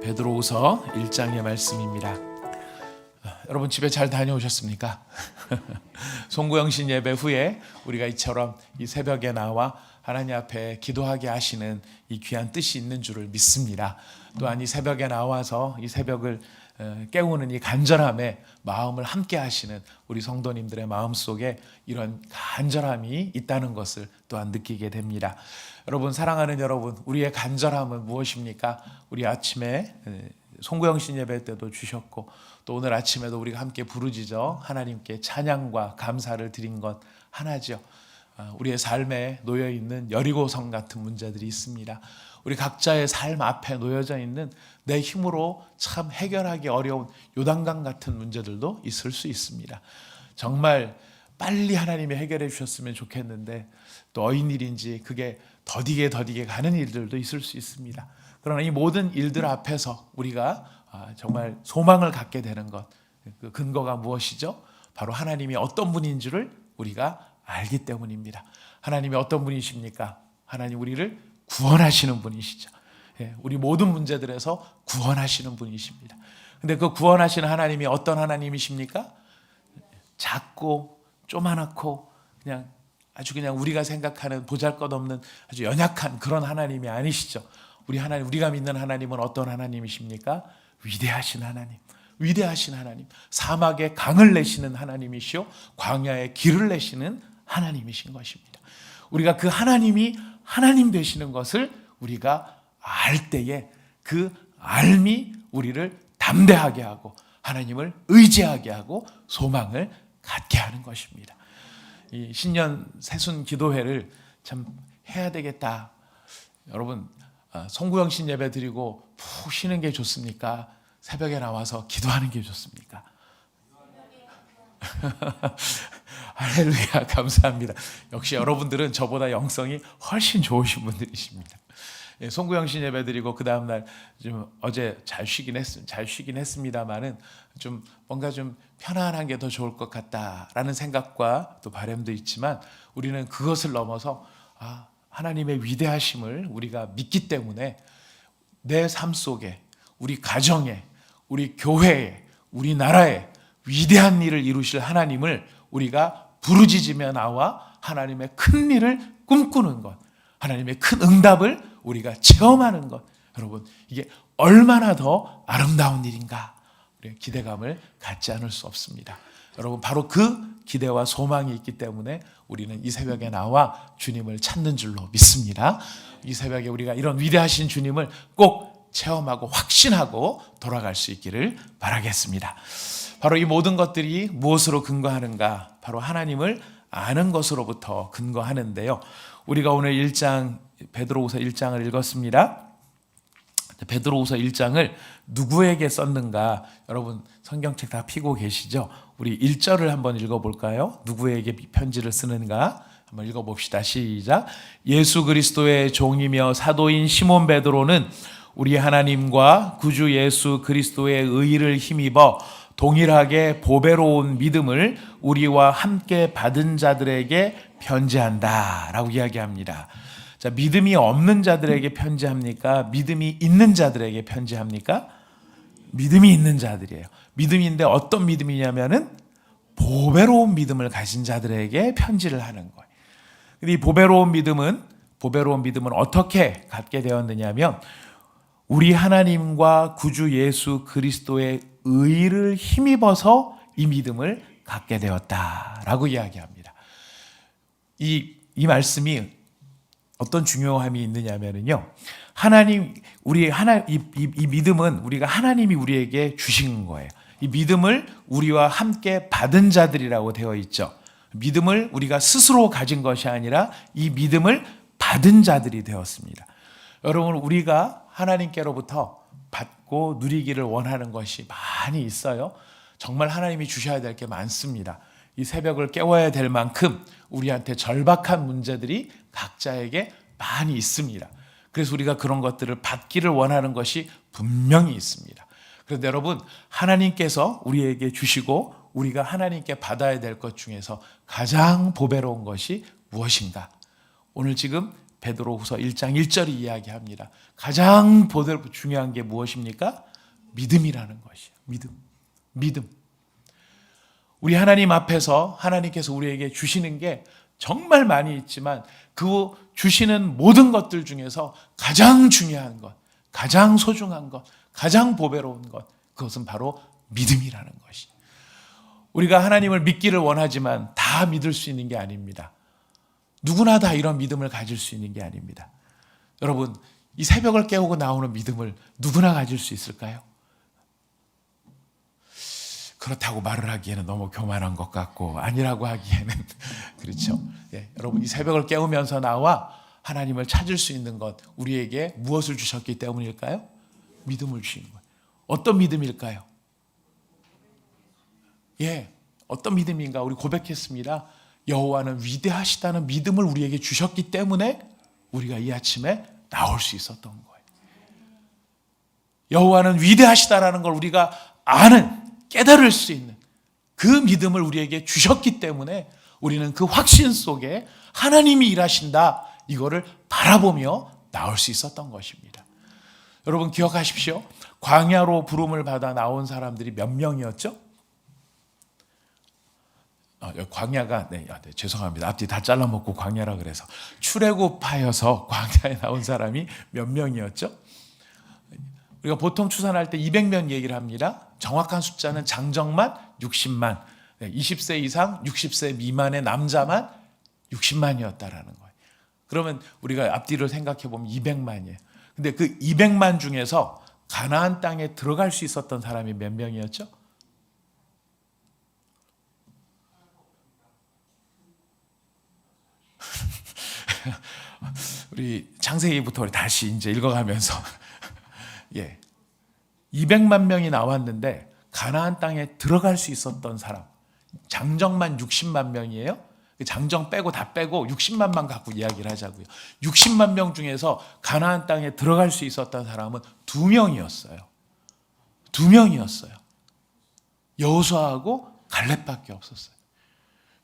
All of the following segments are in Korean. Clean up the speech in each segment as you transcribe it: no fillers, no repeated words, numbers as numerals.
베드로후서 1장의 말씀입니다. 여러분 집에 잘 다녀오셨습니까? 송구영신 예배 후에 우리가 이처럼 이 새벽에 나와 하나님 앞에 기도하게 하시는 이 귀한 뜻이 있는 줄을 믿습니다. 또한 이 새벽에 나와서 이 새벽을 깨우는 이 간절함에 마음을 함께 하시는 우리 성도님들의 마음속에 이런 간절함이 있다는 것을 또한 느끼게 됩니다. 여러분, 사랑하는 여러분, 우리의 간절함은 무엇입니까? 우리 아침에 송구영신 예배 때도 주셨고 또 오늘 아침에도 우리가 함께 부르짖어 하나님께 찬양과 감사를 드린 것 하나죠. 우리의 삶에 놓여있는 여리고성 같은 문제들이 있습니다. 우리 각자의 삶 앞에 놓여져 있는 내 힘으로 참 해결하기 어려운 요단강 같은 문제들도 있을 수 있습니다. 정말 빨리 하나님이 해결해 주셨으면 좋겠는데 또 어인일인지 그게 더디게 가는 일들도 있을 수 있습니다. 그러나 이 모든 일들 앞에서 우리가 정말 소망을 갖게 되는 것, 그 근거가 무엇이죠? 바로 하나님이 어떤 분인 줄을 우리가 알기 때문입니다. 하나님이 어떤 분이십니까? 하나님 우리를 구원하시는 분이시죠. 우리 모든 문제들에서 구원하시는 분이십니다. 근데 그 구원하시는 하나님이 어떤 하나님이십니까? 작고 조그맣고 그냥 우리가 생각하는 보잘것없는 아주 연약한 그런 하나님이 아니시죠. 우리가 믿는 하나님은 어떤 하나님이십니까? 위대하신 하나님. 위대하신 하나님. 사막에 강을 내시는 하나님이시오. 광야에 길을 내시는 하나님이신 것입니다. 우리가 그 하나님이 하나님 되시는 것을 우리가 알 때에 그 알미 우리를 담대하게 하고 하나님을 의지하게 하고 소망을 갖게 하는 것입니다. 이 신년 새순 기도회를 참 해야 되겠다. 여러분, 송구영신 예배 드리고 푹 쉬는 게 좋습니까? 새벽에 나와서 기도하는 게 좋습니까? 할렐루야, 감사합니다. 역시 여러분들은 저보다 영성이 훨씬 좋으신 분들이십니다. 송구영신 예배 드리고 그 다음날 좀 어제 잘 쉬긴 했습니다만은 좀 뭔가 좀 편안한 게 더 좋을 것 같다라는 생각과 또 바람도 있지만 우리는 그것을 넘어서 하나님의 위대하심을 우리가 믿기 때문에 내 삶 속에, 우리 가정에, 우리 교회에, 우리 나라에 위대한 일을 이루실 하나님을 우리가 부르짖으며 나와 하나님의 큰 일을 꿈꾸는 것, 하나님의 큰 응답을 우리가 체험하는 것, 여러분 이게 얼마나 더 아름다운 일인가, 우리의 기대감을 갖지 않을 수 없습니다. 여러분, 바로 그 기대와 소망이 있기 때문에 우리는 이 새벽에 나와 주님을 찾는 줄로 믿습니다. 이 새벽에 우리가 이런 위대하신 주님을 꼭 체험하고 확신하고 돌아갈 수 있기를 바라겠습니다. 바로 이 모든 것들이 무엇으로 근거하는가? 바로 하나님을 아는 것으로부터 근거하는데요. 우리가 오늘 1장 베드로후서 1장을 읽었습니다. 베드로후서 1장을 누구에게 썼는가? 여러분 성경책 다 펴고 계시죠? 우리 1절을 한번 읽어볼까요? 누구에게 편지를 쓰는가? 한번 읽어봅시다. 시작. 예수 그리스도의 종이며 사도인 시몬 베드로는 우리 하나님과 구주 예수 그리스도의 의를 힘입어 동일하게 보배로운 믿음을 우리와 함께 받은 자들에게 편지한다 라고 이야기합니다. 자, 믿음이 없는 자들에게 편지합니까? 믿음이 있는 자들에게 편지합니까? 믿음이 있는 자들이에요. 믿음인데 어떤 믿음이냐면은 보배로운 믿음을 가진 자들에게 편지를 하는 거예요. 근데 이 보배로운 믿음은 어떻게 갖게 되었느냐면 우리 하나님과 구주 예수 그리스도의 의를 힘입어서 이 믿음을 갖게 되었다라고 이야기합니다. 이 말씀이 어떤 중요함이 있느냐면요. 이 믿음은 우리가 하나님이 우리에게 주신 거예요. 이 믿음을 우리와 함께 받은 자들이라고 되어 있죠. 믿음을 우리가 스스로 가진 것이 아니라 이 믿음을 받은 자들이 되었습니다. 여러분, 우리가 하나님께로부터 받고 누리기를 원하는 것이 많이 있어요. 정말 하나님이 주셔야 될 게 많습니다. 이 새벽을 깨워야 될 만큼 우리한테 절박한 문제들이 각자에게 많이 있습니다. 그래서 우리가 그런 것들을 받기를 원하는 것이 분명히 있습니다. 그런데 여러분, 하나님께서 우리에게 주시고 우리가 하나님께 받아야 될 것 중에서 가장 보배로운 것이 무엇인가? 오늘 지금 베드로후서 1장 1절이 이야기합니다. 가장 중요한 게 무엇입니까? 믿음이라는 것이에요. 믿음. 우리 하나님 앞에서 하나님께서 우리에게 주시는 게 정말 많이 있지만 그 주시는 모든 것들 중에서 가장 중요한 것, 가장 소중한 것, 가장 보배로운 것, 그것은 바로 믿음이라는 것이. 우리가 하나님을 믿기를 원하지만 다 믿을 수 있는 게 아닙니다. 누구나 다 이런 믿음을 가질 수 있는 게 아닙니다. 여러분, 이 새벽을 깨우고 나오는 믿음을 누구나 가질 수 있을까요? 그렇다고 말을 하기에는 너무 교만한 것 같고 아니라고 하기에는 그렇죠. 예, 여러분, 이 새벽을 깨우면서 나와 하나님을 찾을 수 있는 것, 우리에게 무엇을 주셨기 때문일까요? 믿음을 주신 거예요. 어떤 믿음일까요? 예, 어떤 믿음인가? 우리 고백했습니다. 여호와는 위대하시다는 믿음을 우리에게 주셨기 때문에 우리가 이 아침에 나올 수 있었던 거예요. 여호와는 위대하시다라는 걸 우리가 아는, 깨달을 수 있는 그 믿음을 우리에게 주셨기 때문에 우리는 그 확신 속에 하나님이 일하신다, 이거를 바라보며 나올 수 있었던 것입니다. 여러분 기억하십시오. 광야로 부름을 받아 나온 사람들이 몇 명이었죠? 광야가 죄송합니다. 앞뒤 다 잘라먹고 광야라 그래서 출애굽하여서 광야에 나온 사람이 몇 명이었죠? 우리가 보통 추산할 때 200명 얘기를 합니다. 정확한 숫자는 장정만 60만, 20세 이상 60세 미만의 남자만 60만이었다라는 거예요. 그러면 우리가 앞뒤를 생각해 보면 200만이에요. 근데 그 200만 중에서 가나안 땅에 들어갈 수 있었던 사람이 몇 명이었죠? 우리 창세기부터 우리 다시 이제 읽어가면서 예, 200만 명이 나왔는데 가나안 땅에 들어갈 수 있었던 사람, 장정만 60만 명이에요. 장정 빼고 다 빼고 60만만 갖고 이야기를 하자고요. 60만 명 중에서 가나안 땅에 들어갈 수 있었던 사람은 2명이었어요. 2명이었어요. 여호수아하고 갈렙밖에 없었어요.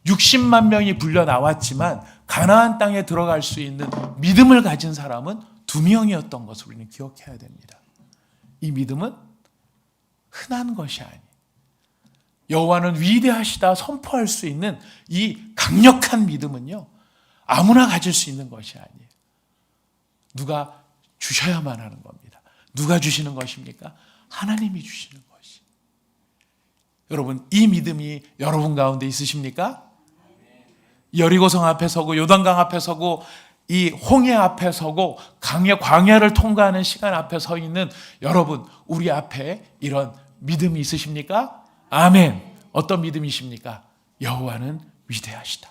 60만 명이 불려 나왔지만 가나안 땅에 들어갈 수 있는 믿음을 가진 사람은 2명이었던 것을 우리는 기억해야 됩니다. 이 믿음은 흔한 것이 아니에요. 여호와는 위대하시다 선포할 수 있는 이 강력한 믿음은요, 아무나 가질 수 있는 것이 아니에요. 누가 주셔야만 하는 겁니다. 누가 주시는 것입니까? 하나님이 주시는 것이. 여러분, 이 믿음이 여러분 가운데 있으십니까? 여리고성 앞에 서고 요단강 앞에 서고 이 홍해 앞에 서고 광야를 통과하는 시간 앞에 서 있는 여러분, 우리 앞에 이런 믿음이 있으십니까? 아멘. 어떤 믿음이십니까? 여호와는 위대하시다.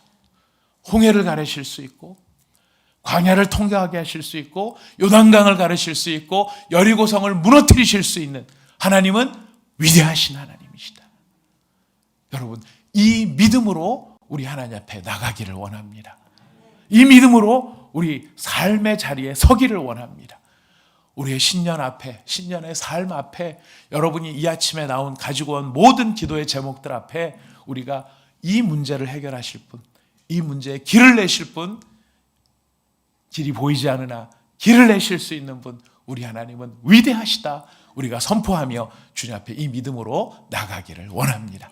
홍해를 가르실 수 있고 광야를 통과하게 하실 수 있고 요단강을 가르실 수 있고 여리고성을 무너뜨리실 수 있는 하나님은 위대하신 하나님이시다. 여러분, 이 믿음으로 우리 하나님 앞에 나가기를 원합니다. 이 믿음으로 우리 삶의 자리에 서기를 원합니다. 우리의 신년 앞에, 신년의 삶 앞에, 여러분이 이 아침에 가지고 온 모든 기도의 제목들 앞에 우리가 이 문제를 해결하실 분, 이 문제에 길을 내실 분, 길이 보이지 않으나 길을 내실 수 있는 분, 우리 하나님은 위대하시다. 우리가 선포하며 주님 앞에 이 믿음으로 나가기를 원합니다.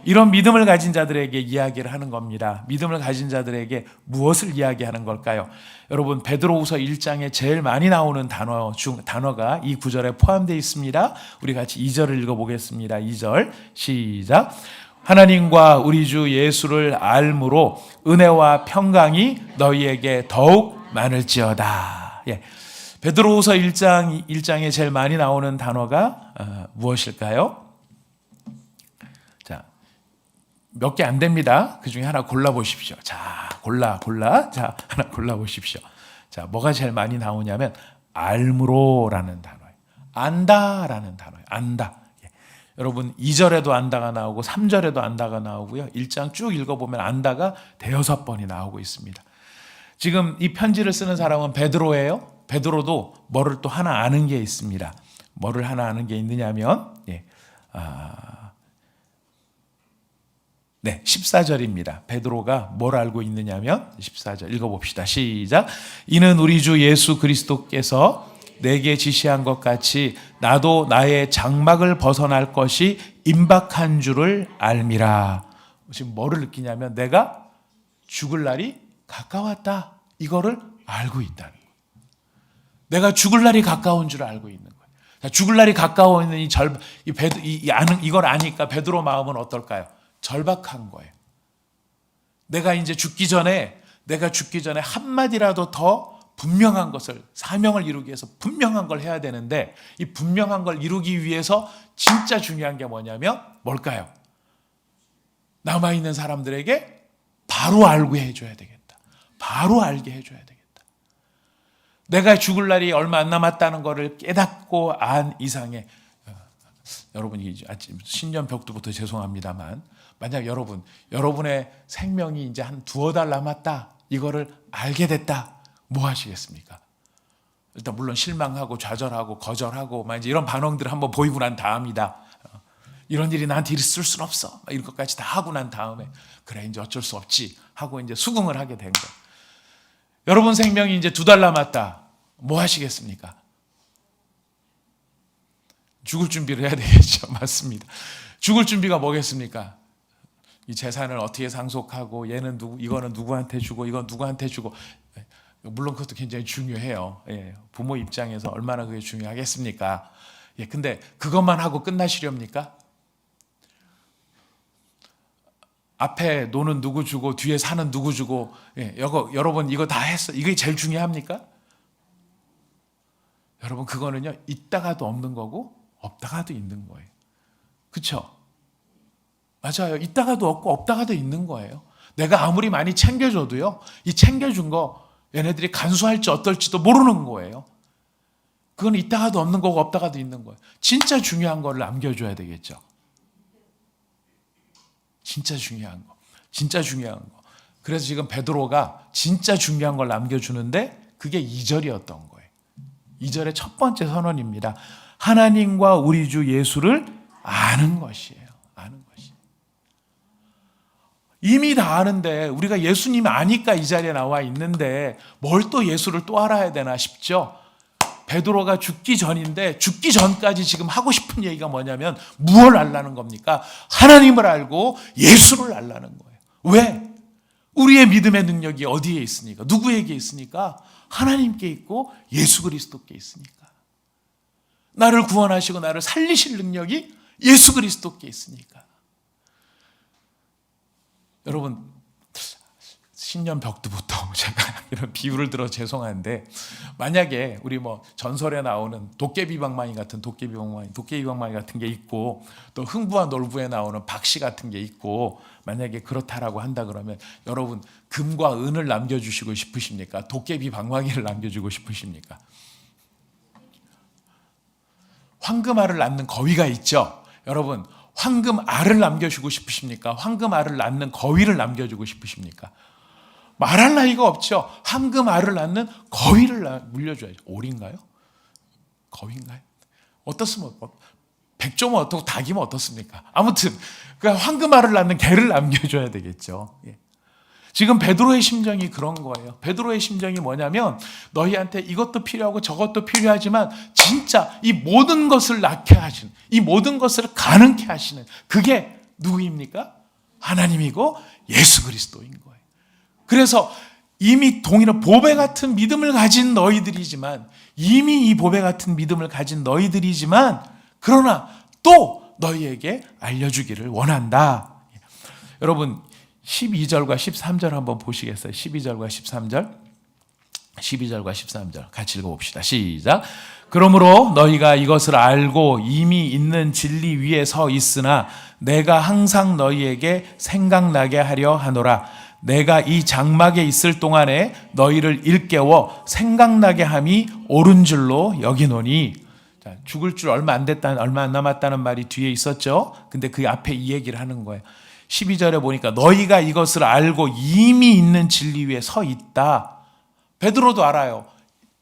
이런 믿음을 가진 자들에게 이야기를 하는 겁니다. 믿음을 가진 자들에게 무엇을 이야기하는 걸까요? 여러분, 베드로후서 1장에 제일 많이 나오는 단어가 이 구절에 포함되어 있습니다. 우리 같이 2절을 읽어보겠습니다. 2절 시작. 하나님과 우리 주 예수를 알므로 은혜와 평강이 너희에게 더욱 많을지어다. 예. 베드로후서 1장에 제일 많이 나오는 단어가 무엇일까요? 몇 개 안 됩니다. 그 중에 하나 골라보십시오. 자, 자, 하나 골라보십시오. 자, 뭐가 제일 많이 나오냐면, 알므로라는 단어예요. 안다라는 단어예요. 안다. 예. 여러분, 2절에도 안다가 나오고, 3절에도 안다가 나오고요. 1장 쭉 읽어보면 안다가 대여섯 번이 나오고 있습니다. 지금 이 편지를 쓰는 사람은 베드로예요. 베드로도 뭐를 또 하나 아는 게 있습니다. 뭐를 하나 아는 게 있느냐면, 네, 14절입니다. 베드로가 뭘 알고 있느냐면 14절 읽어봅시다. 시작. 이는 우리 주 예수 그리스도께서 내게 지시한 것 같이 나도 나의 장막을 벗어날 것이 임박한 줄을 알미라. 지금 뭐를 느끼냐면 내가 죽을 날이 가까웠다. 이거를 알고 있다는 거예요. 내가 죽을 날이 가까운 줄 알고 있는 거예요. 죽을 날이 가까워 있는 이걸 아니까 베드로 마음은 어떨까요? 절박한 거예요. 내가 죽기 전에 한마디라도 더 분명한 것을, 사명을 이루기 위해서 분명한 걸 해야 되는데, 이 분명한 걸 이루기 위해서 진짜 중요한 게 뭐냐면 뭘까요? 남아있는 사람들에게 바로 알게 해줘야 되겠다. 바로 알게 해줘야 되겠다. 내가 죽을 날이 얼마 안 남았다는 것을 깨닫고 안 이상의, 여러분이 신년벽두부터 죄송합니다만, 만약 여러분의 생명이 이제 한 두어 달 남았다, 이거를 알게 됐다, 뭐 하시겠습니까? 일단 물론 실망하고 좌절하고 거절하고 이제 이런 반응들을 한번 보이고 난 다음이다. 이런 일이 나한테 있을 순 없어. 이런 것까지 다 하고 난 다음에 그래 이제 어쩔 수 없지 하고 이제 수긍을 하게 된 거예요. 여러분 생명이 이제 두 달 남았다. 뭐 하시겠습니까? 죽을 준비를 해야 되겠죠. 맞습니다. 죽을 준비가 뭐겠습니까? 이 재산을 어떻게 상속하고 얘는 이거는 누구한테 주고 이건 누구한테 주고, 물론 그것도 굉장히 중요해요. 부모 입장에서 얼마나 그게 중요하겠습니까? 근데 그것만 하고 끝나시렵니까? 앞에 노는 누구 주고 뒤에 사는 누구 주고, 여러분 이거 다 했어. 이게 제일 중요합니까? 여러분 그거는요, 있다가도 없는 거고 없다가도 있는 거예요. 그렇죠? 맞아요. 있다가도 없고 없다가도 있는 거예요. 내가 아무리 많이 챙겨줘도요, 이 챙겨준 거 얘네들이 간수할지 어떨지도 모르는 거예요. 그건 있다가도 없는 거고 없다가도 있는 거예요. 진짜 중요한 거를 남겨줘야 되겠죠. 진짜 중요한 거. 진짜 중요한 거. 그래서 지금 베드로가 진짜 중요한 걸 남겨주는데 그게 2절이었던 거예요. 2절의 첫 번째 선언입니다. 하나님과 우리 주 예수를 아는 것이에요. 아는 것이. 이미 다 아는데, 우리가 예수님 아니까 이 자리에 나와 있는데 뭘 또 예수를 또 알아야 되나 싶죠. 베드로가 죽기 전인데 죽기 전까지 지금 하고 싶은 얘기가 뭐냐면 무엇을 알라는 겁니까? 하나님을 알고 예수를 알라는 거예요. 왜? 우리의 믿음의 능력이 어디에 있으니까? 누구에게 있으니까? 하나님께 있고 예수 그리스도께 있으니까. 나를 구원하시고 나를 살리실 능력이 예수 그리스도께 있으니까. 여러분, 신년벽두부터 제가 이런 비유를 들어 죄송한데, 만약에 우리 전설에 나오는 도깨비방망이 같은 게 있고, 또 흥부와 놀부에 나오는 박씨 같은 게 있고, 만약에 그렇다라고 한다 그러면 여러분 금과 은을 남겨주시고 싶으십니까? 도깨비방망이를 남겨주고 싶으십니까? 황금알을 낳는 거위가 있죠. 여러분 황금알을 남겨주고 싶으십니까? 황금알을 낳는 거위를 남겨주고 싶으십니까? 말할 나위가 없죠. 황금알을 낳는 거위를 물려줘야죠. 오리인가요? 거위인가요? 어떻습니까? 백조면 어떻고 닭이면 어떻습니까? 아무튼 황금알을 낳는 개를 남겨줘야 되겠죠. 지금 베드로의 심정이 그런 거예요. 베드로의 심정이 뭐냐면 너희한테 이것도 필요하고 저것도 필요하지만 진짜 이 모든 것을 낳게 하시는, 이 모든 것을 가능케 하시는 그게 누구입니까? 하나님이고 예수 그리스도인 거예요. 그래서 이미 동일한 보배 같은 믿음을 가진 너희들이지만, 이미 이 보배 같은 믿음을 가진 너희들이지만, 그러나 또 너희에게 알려주기를 원한다. 여러분 12절과 13절 한번 보시겠어요? 12절과 13절 같이 읽어봅시다. 시작. 그러므로 너희가 이것을 알고 이미 있는 진리 위에 서 있으나 내가 항상 너희에게 생각나게 하려 하노라. 내가 이 장막에 있을 동안에 너희를 일깨워 생각나게 함이 옳은 줄로 여기노니. 자, 죽을 줄 얼마 안 남았다는 말이 뒤에 있었죠. 근데 그 앞에 이 얘기를 하는 거예요. 12절에 보니까 너희가 이것을 알고 이미 있는 진리 위에 서 있다. 베드로도 알아요.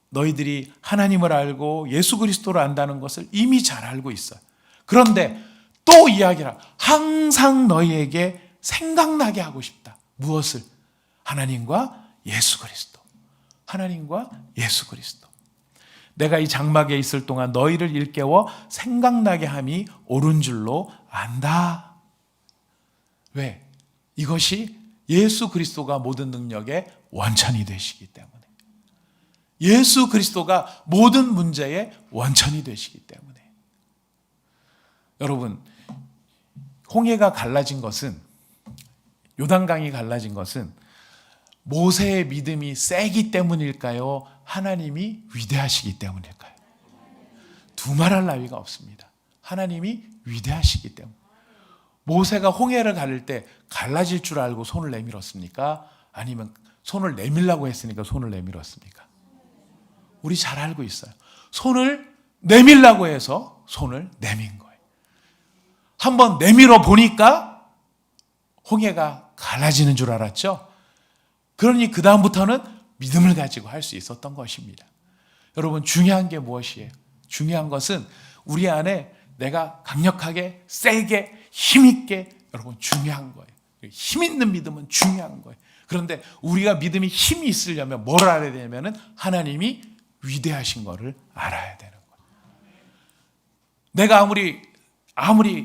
너희들이 하나님을 알고 예수 그리스도를 안다는 것을 이미 잘 알고 있어요. 그런데 또 이야기를 항상 너희에게 생각나게 하고 싶다. 무엇을? 하나님과 예수 그리스도. 하나님과 예수 그리스도. 내가 이 장막에 있을 동안 너희를 일깨워 생각나게 함이 옳은 줄로 안다. 왜? 이것이 예수 그리스도가 모든 능력의 원천이 되시기 때문에. 예수 그리스도가 모든 문제의 원천이 되시기 때문에. 여러분, 홍해가 갈라진 것은, 요단강이 갈라진 것은 모세의 믿음이 세기 때문일까요? 하나님이 위대하시기 때문일까요? 두말할 나위가 없습니다. 하나님이 위대하시기 때문에. 모세가 홍해를 가를 때 갈라질 줄 알고 손을 내밀었습니까? 아니면 손을 내밀라고 했으니까 손을 내밀었습니까? 우리 잘 알고 있어요. 손을 내밀라고 해서 손을 내민 거예요. 한번 내밀어 보니까 홍해가 갈라지는 줄 알았죠? 그러니 그 다음부터는 믿음을 가지고 할 수 있었던 것입니다. 여러분, 중요한 게 무엇이에요? 중요한 것은 우리 안에 내가 강력하게, 세게, 힘있게, 여러분 중요한 거예요. 힘 있는 믿음은 중요한 거예요. 그런데 우리가 믿음이 힘이 있으려면 뭘 알아야 되냐면 하나님이 위대하신 것을 알아야 되는 거예요. 내가 아무리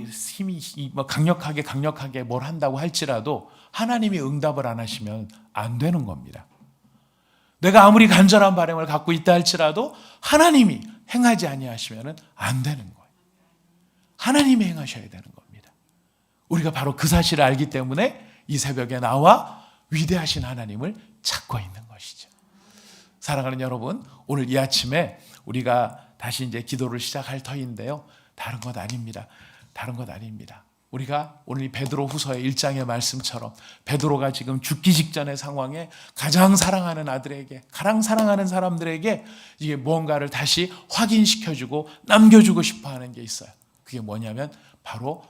힘이 강력하게 뭘 한다고 할지라도 하나님이 응답을 안 하시면 안 되는 겁니다. 내가 아무리 간절한 바람을 갖고 있다 할지라도 하나님이 행하지 아니하시면 안 되는 거예요. 하나님이 행하셔야 되는 겁니다. 우리가 바로 그 사실을 알기 때문에 이 새벽에 나와 위대하신 하나님을 찾고 있는 것이죠. 사랑하는 여러분, 오늘 이 아침에 우리가 다시 이제 기도를 시작할 터인데요. 다른 것 아닙니다. 다른 것 아닙니다. 우리가 오늘 이 베드로 후서의 1장의 말씀처럼 베드로가 지금 죽기 직전의 상황에 가장 사랑하는 아들에게, 가장 사랑하는 사람들에게 이게 무언가를 다시 확인시켜주고 남겨주고 싶어 하는 게 있어요. 그게 뭐냐면 바로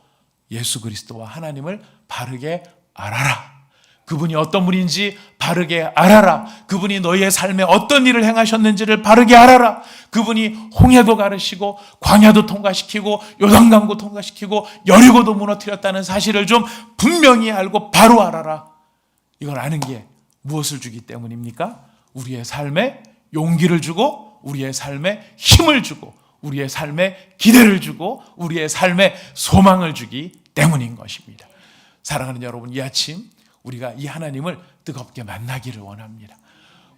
예수 그리스도와 하나님을 바르게 알아라. 그분이 어떤 분인지 바르게 알아라. 그분이 너희의 삶에 어떤 일을 행하셨는지를 바르게 알아라. 그분이 홍해도 가르시고 광야도 통과시키고 요단강도 통과시키고 여리고도 무너뜨렸다는 사실을 좀 분명히 알고 바로 알아라. 이걸 아는 게 무엇을 주기 때문입니까? 우리의 삶에 용기를 주고 우리의 삶에 힘을 주고 우리의 삶에 기대를 주고 우리의 삶에 소망을 주기 때문인 것입니다. 사랑하는 여러분, 이 아침 우리가 이 하나님을 뜨겁게 만나기를 원합니다.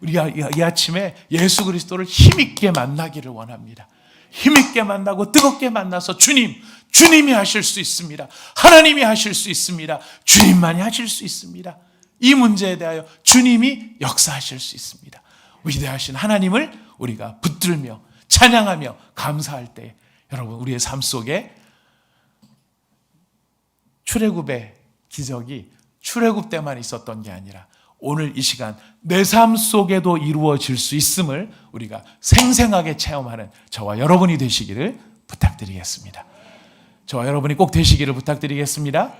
우리가 이 아침에 예수 그리스도를 힘있게 만나기를 원합니다. 힘있게 만나고 뜨겁게 만나서 주님이 하실 수 있습니다. 하나님이 하실 수 있습니다. 주님만이 하실 수 있습니다. 이 문제에 대하여 주님이 역사하실 수 있습니다. 위대하신 하나님을 우리가 붙들며 찬양하며 감사할 때 여러분, 우리의 삶 속에 출애굽의 기적이 출애굽 때만 있었던 게 아니라 오늘 이 시간 내 삶 속에도 이루어질 수 있음을 우리가 생생하게 체험하는 저와 여러분이 되시기를 부탁드리겠습니다. 저와 여러분이 꼭 되시기를 부탁드리겠습니다.